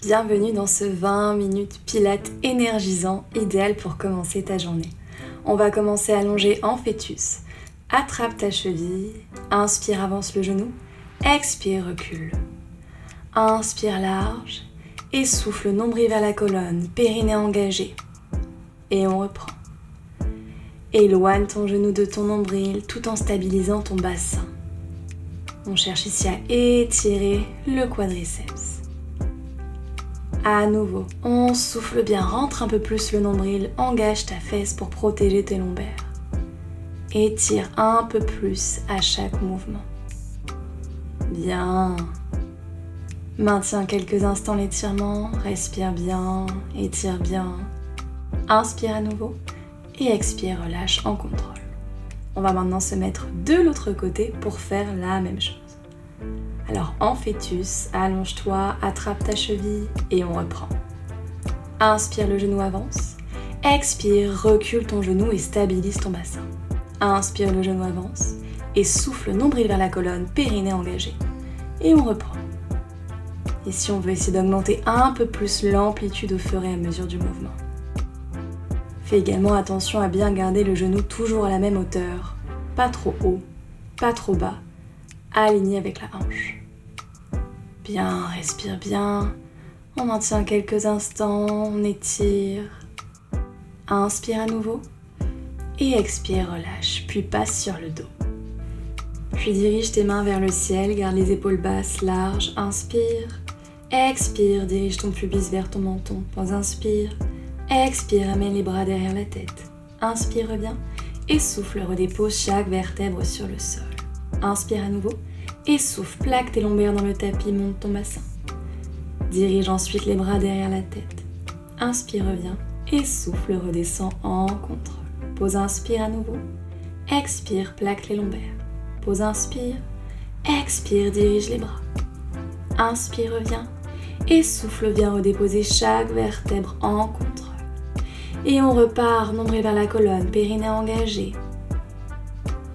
Bienvenue dans ce 20 minutes pilates énergisant, idéal pour commencer ta journée. On va commencer allongé en fœtus. Attrape ta cheville, inspire, avance le genou, expire, recule. Inspire large et souffle nombril vers la colonne, périnée engagé. Et on reprend. Éloigne ton genou de ton nombril tout en stabilisant ton bassin. On cherche ici à étirer le quadriceps. À nouveau, on souffle bien, rentre un peu plus le nombril, engage ta fesse pour protéger tes lombaires. Étire un peu plus à chaque mouvement. Bien. Maintiens quelques instants l'étirement, respire bien, étire bien. Inspire à nouveau et expire, relâche en contrôle. On va maintenant se mettre de l'autre côté pour faire la même chose. Alors en fœtus, allonge-toi, attrape ta cheville et on reprend. Inspire, le genou avance. Expire, recule ton genou et stabilise ton bassin. Inspire, le genou avance et souffle nombril vers la colonne, périnée engagé. Et on reprend. Ici, on veut essayer d'augmenter un peu plus l'amplitude au fur et à mesure du mouvement. Fais également attention à bien garder le genou toujours à la même hauteur, pas trop haut, pas trop bas, aligné avec la hanche. Bien, respire bien, on maintient quelques instants, on étire. Inspire à nouveau et expire, relâche, puis passe sur le dos. Puis dirige tes mains vers le ciel, garde les épaules basses, larges, inspire. Expire, dirige ton pubis vers ton menton, puis inspire. Expire, amène les bras derrière la tête. Inspire, reviens et souffle, redépose chaque vertèbre sur le sol. Inspire à nouveau et souffle, plaque tes lombaires dans le tapis, monte ton bassin. Dirige ensuite les bras derrière la tête. Inspire, reviens et souffle, redescend en contrôle. Pose, inspire à nouveau. Expire, plaque les lombaires. Pose, inspire. Expire, dirige les bras. Inspire, reviens et souffle, viens redéposer chaque vertèbre en contrôle. Et on repart, nombril vers la colonne, périnée engagé.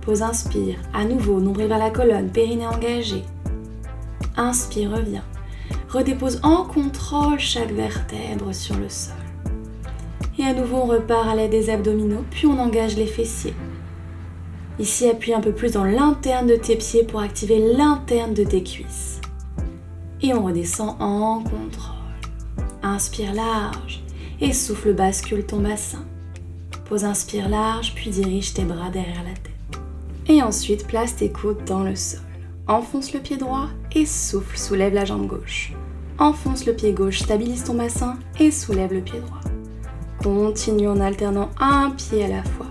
Pose, inspire, à nouveau, nombril vers la colonne, périnée engagé. Inspire, reviens. Redépose en contrôle chaque vertèbre sur le sol. Et à nouveau, on repart à l'aide des abdominaux, puis on engage les fessiers. Ici, appuie un peu plus dans l'interne de tes pieds pour activer l'interne de tes cuisses. Et on redescend en contrôle. Inspire large et souffle, bascule ton bassin. Pose, inspire large, puis dirige tes bras derrière la tête. Et ensuite, place tes coudes dans le sol. Enfonce le pied droit et souffle, soulève la jambe gauche. Enfonce le pied gauche, stabilise ton bassin et soulève le pied droit. Continue en alternant un pied à la fois.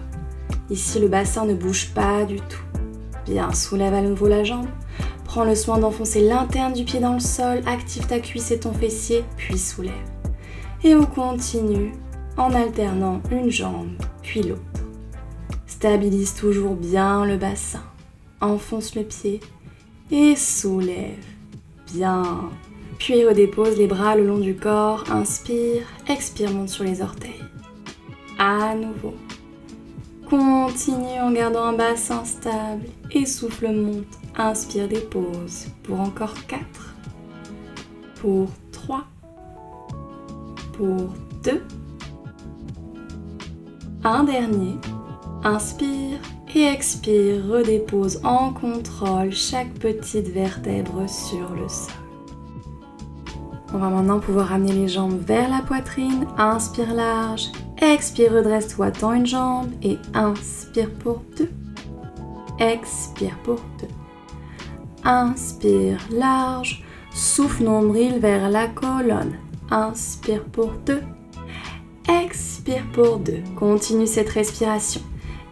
Ici, le bassin ne bouge pas du tout. Bien, soulève à nouveau la jambe. Prends le soin d'enfoncer l'interne du pied dans le sol, active ta cuisse et ton fessier, puis soulève. Et on continue en alternant une jambe, puis l'autre. Stabilise toujours bien le bassin. Enfonce le pied et soulève. Bien. Puis redépose les bras le long du corps. Inspire, expire, monte sur les orteils. À nouveau. Continue en gardant un bassin stable et souffle, monte. Inspire, dépose. Pour encore 4. Pour 3. Pour 2. Un dernier. Inspire et expire, redépose en contrôle chaque petite vertèbre sur le sol. On va maintenant pouvoir amener les jambes vers la poitrine. Inspire large, expire, redresse-toi, tends une jambe et inspire pour 2. Expire pour 2. Inspire large, souffle nombril vers la colonne. Inspire pour 2. Expire pour 2. Continue cette respiration.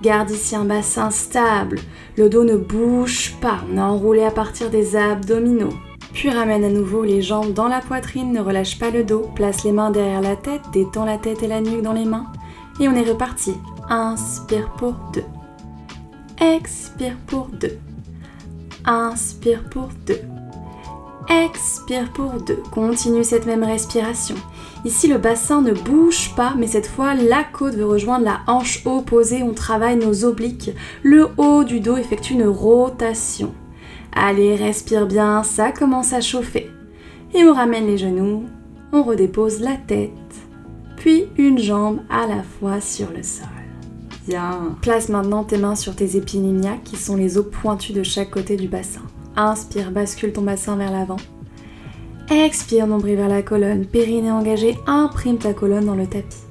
Garde ici un bassin stable, le dos ne bouge pas, on est enroulé à partir des abdominaux. Puis ramène à nouveau les jambes dans la poitrine, ne relâche pas le dos, place les mains derrière la tête, détends la tête et la nuque dans les mains. Et on est reparti. Inspire pour 2. Expire pour 2. Inspire pour 2. Expire pour 2. Continue cette même respiration. Ici, le bassin ne bouge pas, mais cette fois, la côte veut rejoindre la hanche opposée. On travaille nos obliques. Le haut du dos effectue une rotation. Allez, respire bien, ça commence à chauffer. Et on ramène les genoux, On redépose la tête, puis une jambe à la fois sur le sol. Bien. Place maintenant tes mains sur tes épines iliaques qui sont les os pointus de chaque côté du bassin. Inspire, bascule ton bassin vers l'avant. Expire, nombril vers la colonne, périnée engagé, imprime ta colonne dans le tapis.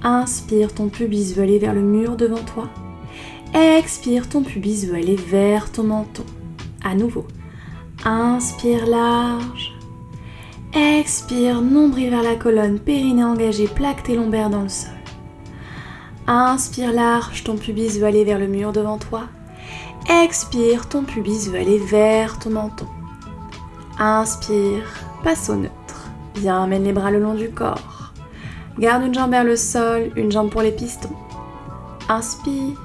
Inspire, ton pubis veut aller vers le mur devant toi. Expire, ton pubis veut aller vers ton menton. À nouveau. Inspire large. Expire, nombril vers la colonne, périnée engagé, plaque tes lombaires dans le sol. Inspire large, ton pubis veut aller vers le mur devant toi. Expire, ton pubis veut aller vers ton menton. Inspire, passe au neutre. Bien, amène les bras le long du corps. Garde une jambe vers le sol, une jambe pour les pistons. Inspire,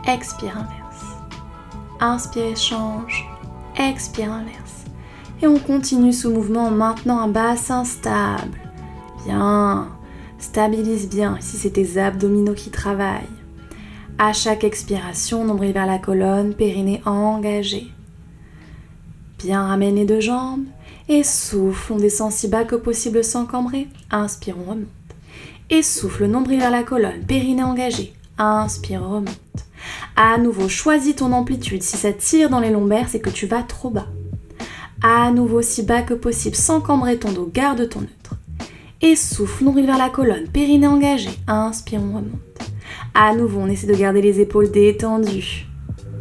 expire, inverse. Inspire, échange, expire, inverse. Et on continue ce mouvement en maintenant un bassin stable. Bien, stabilise bien. Ici, c'est tes abdominaux qui travaillent. À chaque expiration, nombril vers la colonne, périnée engagé. Bien, ramène les deux jambes et souffle. On descend si bas que possible sans cambrer. Inspire, on remonte. Et souffle, nombril vers la colonne, périnée engagé. Inspire, remonte. À nouveau, choisis ton amplitude. Si ça tire dans les lombaires, c'est que tu vas trop bas. À nouveau, si bas que possible, sans cambrer ton dos, garde ton neutre. Et souffle, nombril vers la colonne, périnée engagé. Inspire, on remonte. À nouveau, on essaie de garder les épaules détendues.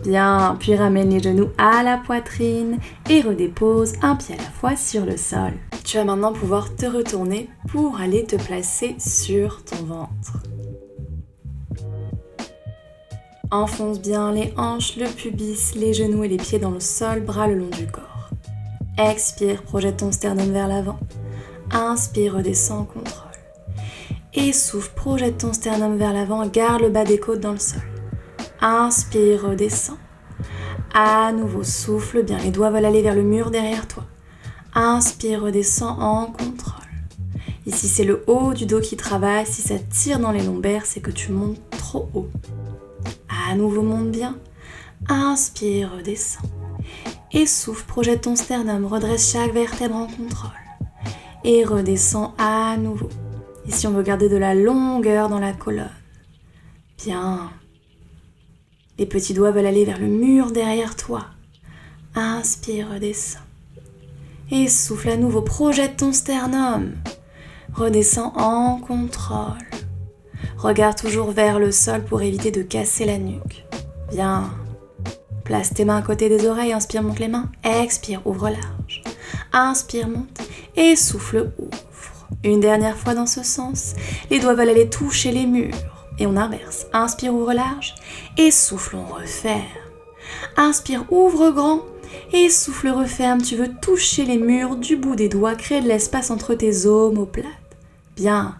Bien, puis ramène les genoux à la poitrine et redépose un pied à la fois sur le sol. Tu vas maintenant pouvoir te retourner pour aller te placer sur ton ventre. Enfonce bien les hanches, le pubis, les genoux et les pieds dans le sol, bras le long du corps. Expire, projette ton sternum vers l'avant. Inspire, redescends en contrôle. Et souffle, projette ton sternum vers l'avant, garde le bas des côtes dans le sol. Inspire, redescends. À nouveau, souffle bien, les doigts veulent aller vers le mur derrière toi. Inspire, redescends en contrôle. Ici, c'est le haut du dos qui travaille. Si ça tire dans les lombaires, c'est que tu montes trop haut. À nouveau, monte bien. Inspire, redescends. Et souffle, projette ton sternum, redresse chaque vertèbre en contrôle. Et redescends à nouveau. Ici, on veut garder de la longueur dans la colonne. Bien. Les petits doigts veulent aller vers le mur derrière toi. Inspire, redescends. Et souffle à nouveau, projette ton sternum. Redescends en contrôle. Regarde toujours vers le sol pour éviter de casser la nuque. Bien. Place tes mains à côté des oreilles, inspire, monte les mains. Expire, ouvre large. Inspire, monte. Et souffle, ouvre. Une dernière fois dans ce sens. Les doigts veulent aller toucher les murs. Et on inverse. Inspire, ouvre large. Et souffle, on referme. Inspire, ouvre grand. Et souffle, referme. Tu veux toucher les murs du bout des doigts. Créer de l'espace entre tes omoplates. Bien.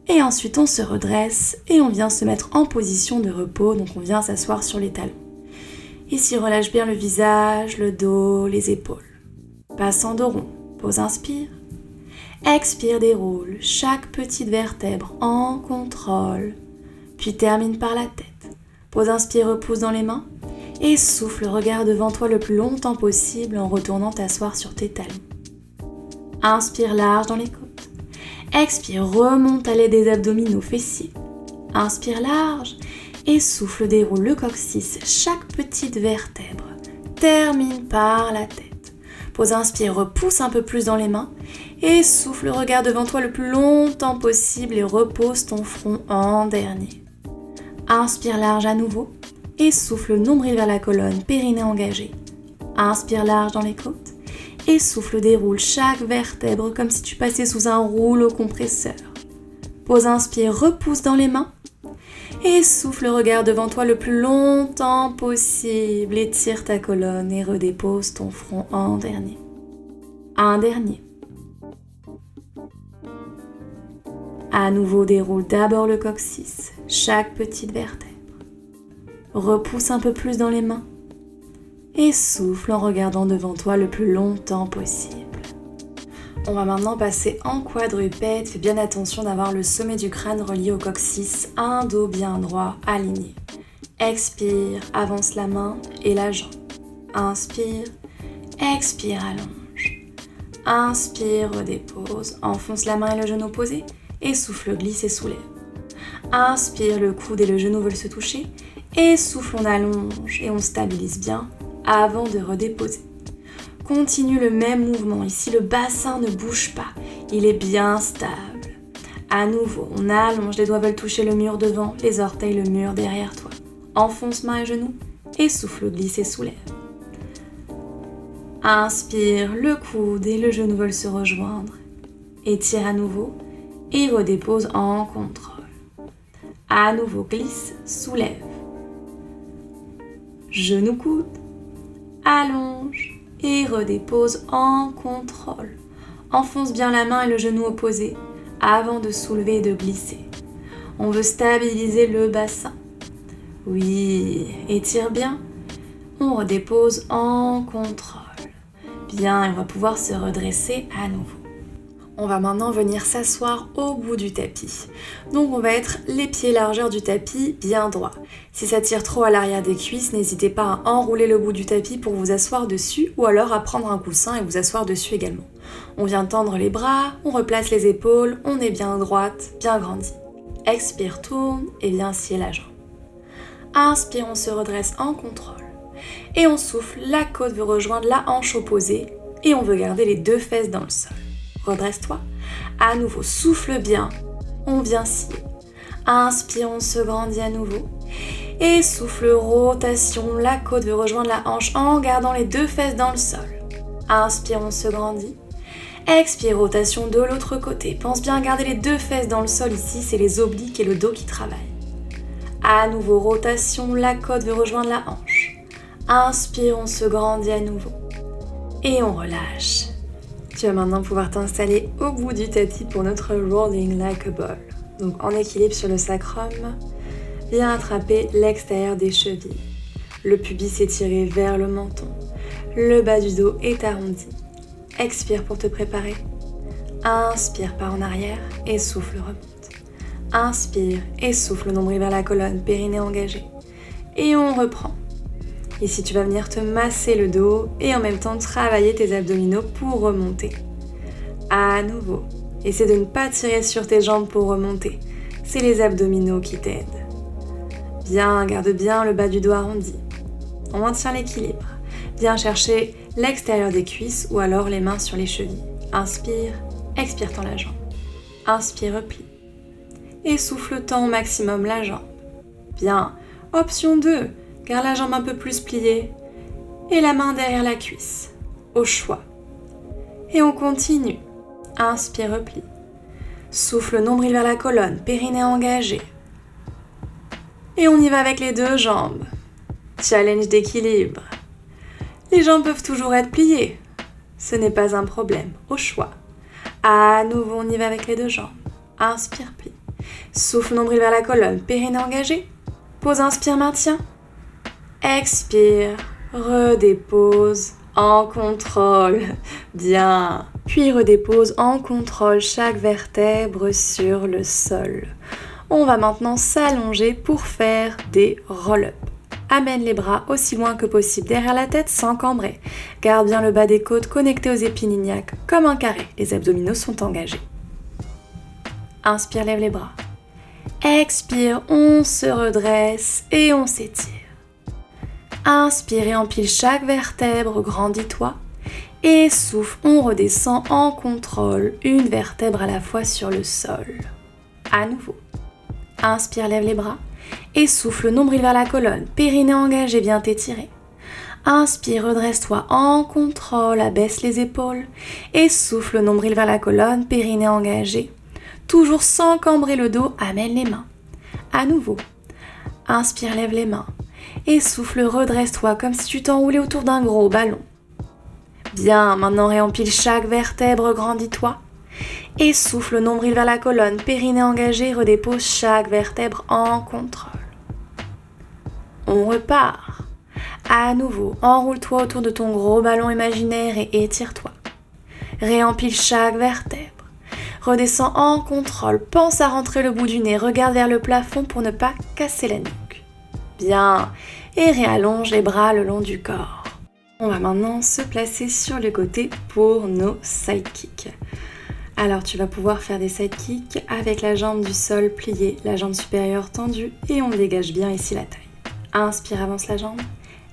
Et ensuite, on se redresse. Et on vient se mettre en position de repos. Donc, on vient s'asseoir sur les talons. Ici, relâche bien le visage, le dos, les épaules. Passe en dos rond. Pose, inspire. Expire, déroule chaque petite vertèbre en contrôle. Puis termine par la tête. Pose, inspire, repousse dans les mains. Et souffle, regarde devant toi le plus longtemps possible en retournant t'asseoir sur tes talons. Inspire large dans les côtes. Expire, remonte à l'aide des abdominaux fessiers. Inspire large et souffle, déroule le coccyx, chaque petite vertèbre. Termine par la tête. Pose, inspire, repousse un peu plus dans les mains. Et souffle, regarde devant toi le plus longtemps possible et repose ton front en dernier. Inspire large à nouveau. Et souffle, nombril vers la colonne, périnée engagé. Inspire large dans les côtes. Et souffle, déroule chaque vertèbre comme si tu passais sous un rouleau compresseur. Pose, inspire, repousse dans les mains. Et souffle, regarde devant toi le plus longtemps possible. Étire ta colonne et redépose ton front en dernier. Un dernier. À nouveau, déroule d'abord le coccyx, chaque petite vertèbre. Repousse un peu plus dans les mains. Et souffle en regardant devant toi le plus longtemps possible. On va maintenant passer en quadrupède. Fais bien attention d'avoir le sommet du crâne relié au coccyx, un dos bien droit, aligné. Expire, avance la main et la jambe. Inspire, expire, allonge. Inspire, redépose, enfonce la main et le genou opposé et souffle, glisse et soulève. Inspire, le coude et le genou veulent se toucher et souffle, on allonge et on stabilise bien avant de redéposer. Continue le même mouvement, ici le bassin ne bouge pas, il est bien stable. À nouveau, on allonge, les doigts veulent toucher le mur devant, les orteils le mur derrière toi. Enfonce main et genou et souffle, glisse et soulève. Inspire, le coude et le genou veulent se rejoindre. Étire à nouveau et redépose en contrôle. À nouveau, glisse, soulève. Genou, coude, allonge et redépose en contrôle. Enfonce bien la main et le genou opposé avant de soulever et de glisser. On veut stabiliser le bassin. Oui, étire bien. On redépose en contrôle. Bien, et on va pouvoir se redresser à nouveau. On va maintenant venir s'asseoir au bout du tapis. Donc on va être les pieds largeur du tapis bien droit. Si ça tire trop à l'arrière des cuisses, n'hésitez pas à enrouler le bout du tapis pour vous asseoir dessus ou alors à prendre un coussin et vous asseoir dessus également. On vient tendre les bras, on replace les épaules, on est bien droite, bien grandi. Expire, tourne et viens scier la jambe. Inspire, on se redresse en contrôle. Et on souffle, la côte veut rejoindre la hanche opposée et on veut garder les deux fesses dans le sol. Redresse-toi. À nouveau, souffle bien. On vient scier. Inspire, on se grandit à nouveau. Et souffle, rotation. La côte veut rejoindre la hanche en gardant les deux fesses dans le sol. Inspire, on se grandit. Expire, rotation de l'autre côté. Pense bien à garder les deux fesses dans le sol ici, c'est les obliques et le dos qui travaillent. À nouveau, rotation. La côte veut rejoindre la hanche. Inspire, on se grandit à nouveau. Et on relâche. Tu vas maintenant pouvoir t'installer au bout du tapis pour notre Rolling Like a Ball. Donc en équilibre sur le sacrum, viens attraper l'extérieur des chevilles. Le pubis est tiré vers le menton. Le bas du dos est arrondi. Expire pour te préparer. Inspire, pars en arrière et souffle, remonte. Inspire et souffle, nombril vers la colonne, périnée engagé. Et on reprend. Ici, tu vas venir te masser le dos et en même temps travailler tes abdominaux pour remonter. À nouveau, essaie de ne pas tirer sur tes jambes pour remonter. C'est les abdominaux qui t'aident. Bien, garde bien le bas du dos arrondi. On maintient l'équilibre. Viens chercher l'extérieur des cuisses ou alors les mains sur les chevilles. Inspire, expire, tends la jambe. Inspire, replie. Et souffle, tends au maximum la jambe. Bien, option 2. Garde la jambe un peu plus pliée et la main derrière la cuisse, au choix. Et on continue. Inspire, replie. Souffle, nombril vers la colonne, périnée engagé. Et on y va avec les deux jambes. Challenge d'équilibre. Les jambes peuvent toujours être pliées. Ce n'est pas un problème, au choix. À nouveau, on y va avec les deux jambes. Inspire, plie. Souffle, nombril vers la colonne, périnée engagé. Pause, inspire, maintien. Expire, redépose en contrôle. Bien. Puis redépose en contrôle chaque vertèbre sur le sol. On va maintenant s'allonger pour faire des roll-up. Amène les bras aussi loin que possible derrière la tête sans cambrer. Garde bien le bas des côtes connecté aux épines iliaques comme un carré. Les abdominaux sont engagés. Inspire, lève les bras. Expire, on se redresse et on s'étire. Inspire et empile chaque vertèbre, grandis-toi. Et souffle, on redescend en contrôle, une vertèbre à la fois sur le sol. À nouveau. Inspire, lève les bras. Et souffle, nombril vers la colonne, périnée engagé, bien t'étirer. Inspire, redresse-toi en contrôle, abaisse les épaules. Et souffle, nombril vers la colonne, périnée engagé. Toujours sans cambrer le dos, amène les mains. À nouveau. Inspire, lève les mains. Et souffle, redresse-toi comme si tu t'enroulais autour d'un gros ballon. Bien, maintenant réempile chaque vertèbre, grandis-toi. Et souffle, nombril vers la colonne, périnée engagé, redépose chaque vertèbre en contrôle. On repart. À nouveau, enroule-toi autour de ton gros ballon imaginaire et étire-toi. Réempile chaque vertèbre. Redescends en contrôle, pense à rentrer le bout du nez, regarde vers le plafond pour ne pas casser la nuque. Bien, et réallonge les bras le long du corps. On va maintenant se placer sur le côté pour nos sidekicks. Alors tu vas pouvoir faire des sidekicks avec la jambe du sol pliée, la jambe supérieure tendue et on dégage bien ici la taille. Inspire, avance la jambe.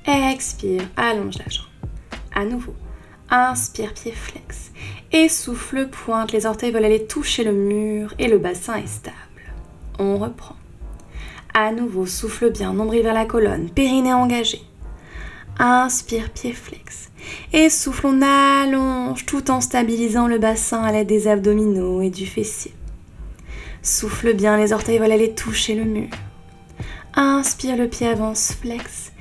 Expire, allonge la jambe. À nouveau. Inspire, pied flex. Et souffle, pointe, les orteils veulent aller toucher le mur et le bassin est stable. On reprend. À nouveau, souffle bien, nombril vers la colonne, périnée engagé. Inspire, pied flex. Et souffle, on allonge tout en stabilisant le bassin à l'aide des abdominaux et du fessier. Souffle bien, les orteils veulent aller toucher le mur. Inspire, le pied avance, flex.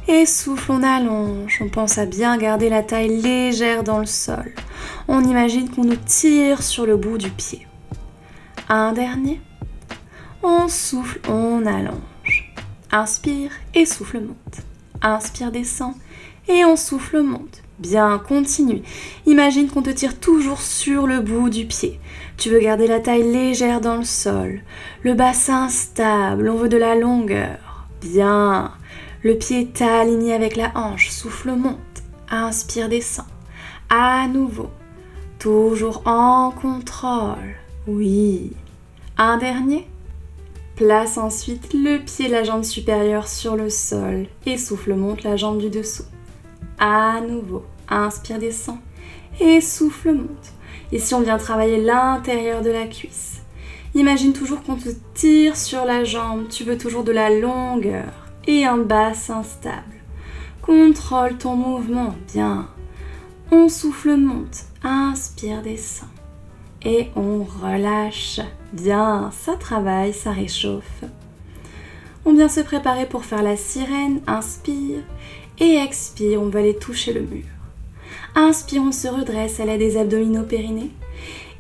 Et souffle, on allonge. On pense à bien garder la taille légère dans le sol. On imagine qu'on nous tire sur le bout du pied. Un dernier. On souffle, on allonge. Inspire et souffle, monte. Inspire, descend et on souffle, monte. Bien, continue. Imagine qu'on te tire toujours sur le bout du pied. Tu veux garder la taille légère dans le sol. Le bassin stable, on veut de la longueur. Bien. Le pied est aligné avec la hanche. Souffle, monte. Inspire, descend. À nouveau. Toujours en contrôle. Oui. Un dernier. Place ensuite le pied de la jambe supérieure sur le sol et souffle, monte la jambe du dessous. À nouveau, inspire, descend et souffle, monte. Ici, on vient travailler l'intérieur de la cuisse. Imagine toujours qu'on te tire sur la jambe, tu veux toujours de la longueur et un bassin stable. Contrôle ton mouvement, bien. On souffle, monte, inspire, descend. Et on relâche. Bien, ça travaille, ça réchauffe. On vient se préparer pour faire la sirène. Inspire et expire, on va aller toucher le mur. Inspire, on se redresse à l'aide des abdominaux périnés.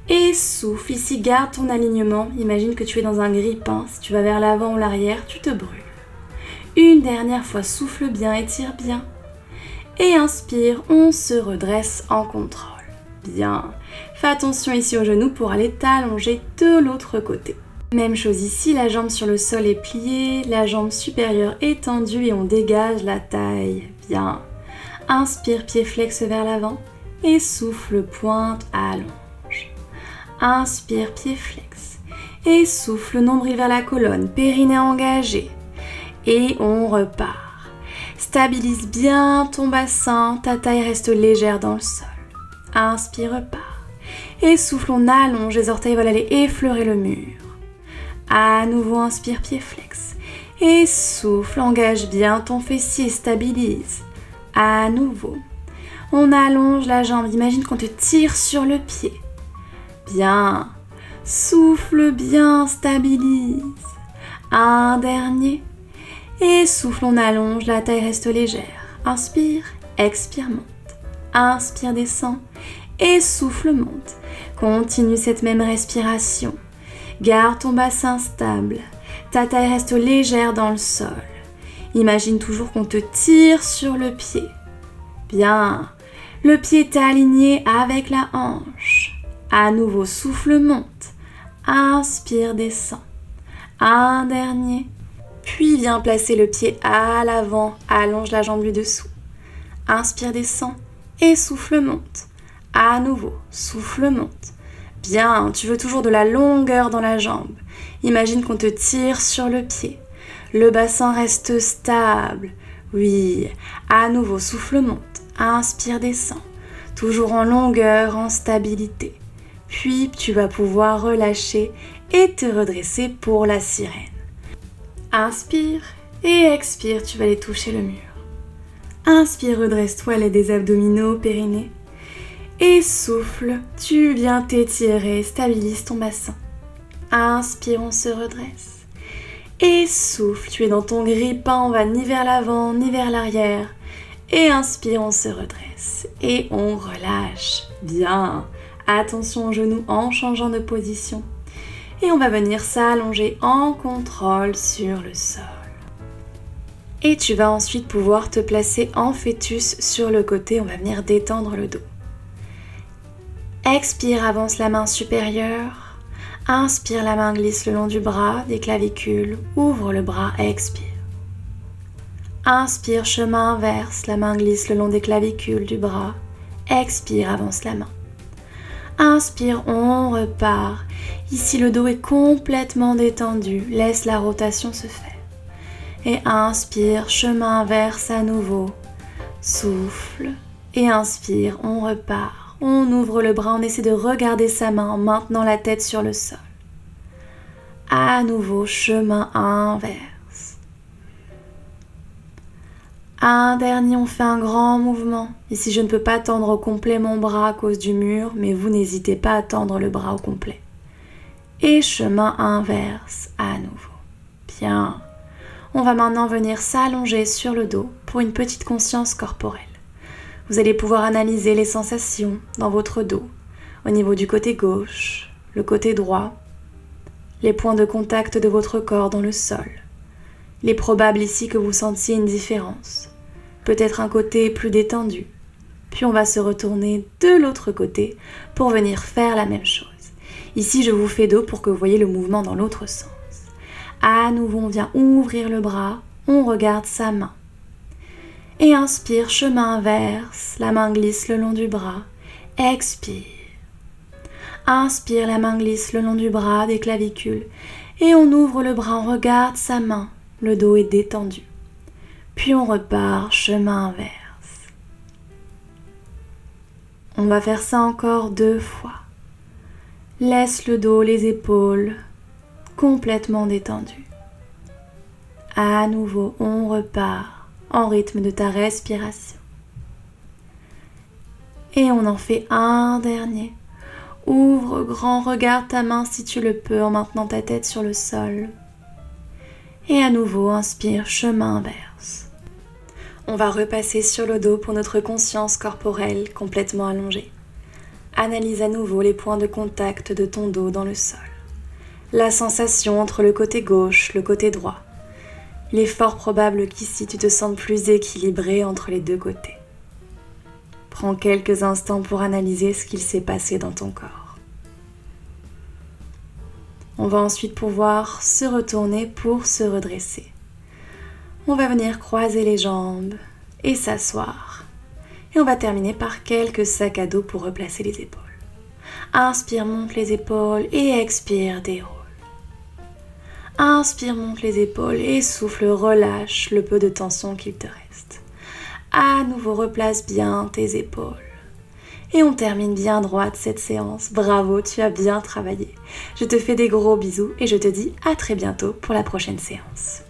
Et souffle, ici garde ton alignement. Imagine que tu es dans un grille-pain. Si tu vas vers l'avant ou l'arrière, tu te brûles. Une dernière fois, souffle bien, étire bien. Et inspire, on se redresse en contrôle. Bien. Fais attention ici aux genoux pour aller t'allonger de l'autre côté. Même chose ici, la jambe sur le sol est pliée, la jambe supérieure est tendue et on dégage la taille. Bien. Inspire, pied flex vers l'avant et souffle, pointe, allonge. Inspire, pied flex et souffle, nombril vers la colonne, périnée engagé. Et on repart. Stabilise bien ton bassin, ta taille reste légère dans le sol. Inspire, repart. Et souffle, on allonge, les orteils veulent aller effleurer le mur. À nouveau, inspire, pied flex. Et souffle, engage bien ton fessier, stabilise. À nouveau, on allonge la jambe, imagine qu'on te tire sur le pied. Bien, souffle bien, stabilise. Un dernier. Et souffle, on allonge, la taille reste légère. Inspire, expire, monte. Inspire, descend et souffle, monte. Continue cette même respiration. Garde ton bassin stable. Ta taille reste légère dans le sol. Imagine toujours qu'on te tire sur le pied. Bien. Le pied est aligné avec la hanche. À nouveau, souffle, monte. Inspire, descend. Un dernier. Puis viens placer le pied à l'avant. Allonge la jambe du dessous. Inspire, descend. Et souffle, monte. À nouveau, souffle, monte. Bien, tu veux toujours de la longueur dans la jambe. Imagine qu'on te tire sur le pied. Le bassin reste stable. Oui, à nouveau, souffle, monte. Inspire, descend. Toujours en longueur, en stabilité. Puis, tu vas pouvoir relâcher et te redresser pour la sirène. Inspire et expire, tu vas aller toucher le mur. Inspire, redresse-toi à l'aide des abdominaux, périnée. Et souffle, tu viens t'étirer, stabilise ton bassin. Inspire, on se redresse. Et souffle, tu es dans ton grille-pain, on va ni vers l'avant, ni vers l'arrière. Et inspire, on se redresse. Et on relâche. Bien. Attention aux genoux en changeant de position. Et on va venir s'allonger en contrôle sur le sol. Et tu vas ensuite pouvoir te placer en fœtus sur le côté, on va venir détendre le dos. Expire, avance la main supérieure. Inspire, la main glisse le long du bras, des clavicules. Ouvre le bras, expire. Inspire, chemin inverse, la main glisse le long des clavicules du bras. Expire, avance la main. Inspire, on repart. Ici, le dos est complètement détendu. Laisse la rotation se faire. Et inspire, chemin inverse à nouveau. Souffle. Et inspire, on repart. On ouvre le bras, on essaie de regarder sa main en maintenant la tête sur le sol. À nouveau, chemin inverse. Un dernier, on fait un grand mouvement. Ici, je ne peux pas tendre au complet mon bras à cause du mur, mais vous n'hésitez pas à tendre le bras au complet. Et chemin inverse à nouveau. Bien. On va maintenant venir s'allonger sur le dos pour une petite conscience corporelle. Vous allez pouvoir analyser les sensations dans votre dos, au niveau du côté gauche, le côté droit, les points de contact de votre corps dans le sol. Il est probable ici que vous sentiez une différence. Peut-être un côté plus détendu. Puis on va se retourner de l'autre côté pour venir faire la même chose. Ici, je vous fais dos pour que vous voyez le mouvement dans l'autre sens. À nouveau, on vient ouvrir le bras, on regarde sa main. Et inspire, chemin inverse, la main glisse le long du bras. Expire. Inspire, la main glisse le long du bras, des clavicules. Et on ouvre le bras, on regarde sa main. Le dos est détendu. Puis on repart, chemin inverse. On va faire ça encore 2 fois. Laisse le dos, les épaules complètement détendus. À nouveau, on repart en rythme de ta respiration. Et on en fait un dernier. Ouvre grand, regarde ta main si tu le peux en maintenant ta tête sur le sol. Et à nouveau, inspire, chemin inverse. On va repasser sur le dos pour notre conscience corporelle complètement allongée. Analyse à nouveau les points de contact de ton dos dans le sol. La sensation entre le côté gauche, le côté droit. Il est fort probable qu'ici tu te sentes plus équilibré entre les deux côtés. Prends quelques instants pour analyser ce qu'il s'est passé dans ton corps. On va ensuite pouvoir se retourner pour se redresser. On va venir croiser les jambes et s'asseoir. Et on va terminer par quelques sacs à dos pour replacer les épaules. Inspire, monte les épaules et expire, déroule. Inspire, monte les épaules et souffle, relâche le peu de tension qu'il te reste. À nouveau, replace bien tes épaules. Et on termine bien droite cette séance. Bravo, tu as bien travaillé. Je te fais des gros bisous et je te dis à très bientôt pour la prochaine séance.